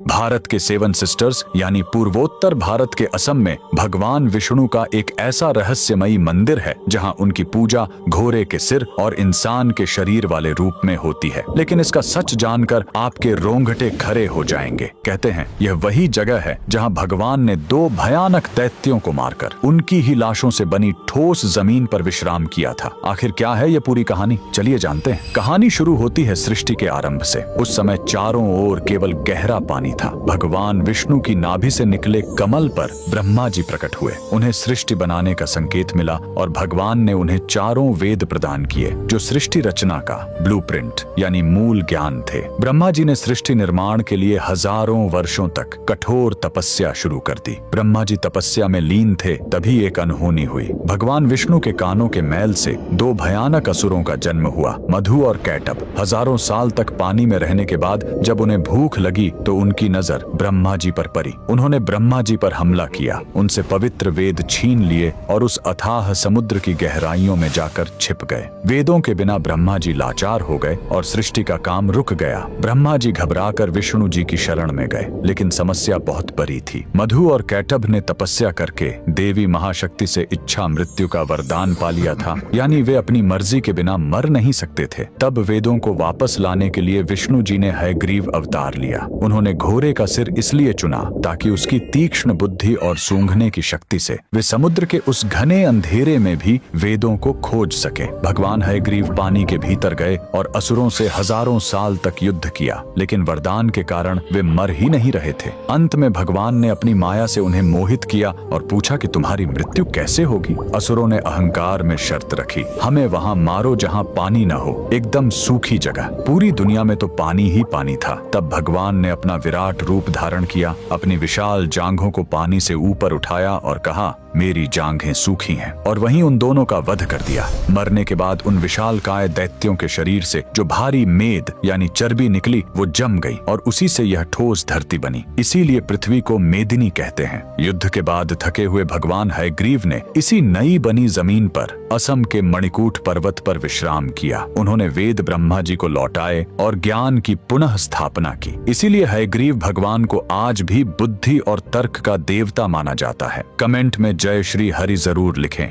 भारत के seven sisters यानी पूर्वोत्तर भारत के असम में भगवान विष्णु का एक ऐसा रहस्यमयी मंदिर है जहां उनकी पूजा घोड़े के सिर और इंसान के शरीर वाले रूप में होती है। लेकिन इसका सच जानकर आपके रोंगटे खड़े हो जाएंगे। कहते हैं यह वही जगह है जहां भगवान ने दो भयानक दैत्यों को मारकर उनकी ही लाशों से बनी ठोस जमीन पर विश्राम किया था। आखिर क्या है यह पूरी कहानी, चलिए जानते हैं। कहानी शुरू होती है सृष्टि के आरंभ से। उस समय चारों ओर केवल गहरा पानी था। भगवान विष्णु की नाभि से निकले कमल पर ब्रह्मा जी प्रकट हुए। उन्हें सृष्टि बनाने का संकेत मिला और भगवान ने उन्हें चारों वेद प्रदान किए जो सृष्टि रचना का ब्लूप्रिंट यानी मूल ज्ञान थे। ब्रह्मा जी ने सृष्टि निर्माण के लिए हजारों वर्षों तक कठोर तपस्या शुरू कर दी। ब्रह्मा जी तपस्या में लीन थे, तभी एक अनहोनी हुई। भगवान विष्णु के कानों के मैल से दो भयानक असुरों का जन्म हुआ, मधु और कैटभ। हजारों साल तक पानी में रहने के बाद जब उन्हें भूख लगी तो उनकी नजर ब्रह्मा जी पर पड़ी। उन्होंने ब्रह्मा जी पर हमला किया, उनसे पवित्र वेद छीन लिए और उस अथाह समुद्र की गहराइयों में जाकर छिप गए। वेदों के बिना ब्रह्मा जी लाचार हो गए और सृष्टि का काम रुक गया। ब्रह्मा जी घबराकर विष्णु जी की शरण में गए, लेकिन समस्या बहुत बड़ी थी। मधु और कैटभ ने तपस्या करके देवी महाशक्ति से इच्छा मृत्यु का वरदान पा लिया था, यानी वे अपनी मर्जी के बिना मर नहीं सकते थे। तब वेदों को वापस लाने के लिए विष्णु जी ने हयग्रीव अवतार लिया। उन्होंने घोड़े का सिर इसलिए चुना ताकि उसकी तीक्ष्ण बुद्धि और सूंघने की शक्ति से वे समुद्र के उस घने अंधेरे में भी वेदों को खोज सके। भगवान हयग्रीव पानी के भीतर गए और असुरों से हजारों साल तक युद्ध किया, लेकिन वरदान के कारण वे मर ही नहीं रहे थे। अंत में भगवान ने अपनी माया से उन्हें मोहित किया और पूछा कि तुम्हारी मृत्यु कैसे होगी। असुरों ने अहंकार में शर्त रखी, हमें वहां मारो जहां पानी न हो, एकदम सूखी जगह। पूरी दुनिया में तो पानी ही पानी था। तब भगवान ने अपना विराट रूप धारण किया, अपनी विशाल जांघों को पानी से ऊपर उठाया और कहा, मेरी जांघें सूखी हैं, और वहीं उन दोनों का वध कर दिया। मरने के बाद उन विशालकाय दैत्यों के शरीर से जो भारी मेद यानी चर्बी निकली वो जम गई और उसी से यह ठोस धरती बनी। इसीलिए पृथ्वी को मेदिनी कहते हैं। युद्ध के बाद थके हुए भगवान हयग्रीव ने इसी नई बनी जमीन पर असम के मणिकूट पर्वत पर विश्राम किया। उन्होंने वेद ब्रह्मा जी को लौटाए और ज्ञान की पुनः स्थापना की। इसीलिए हयग्रीव भगवान को आज भी बुद्धि और तर्क का देवता माना जाता है। कमेंट में जय श्री हरि जरूर लिखें।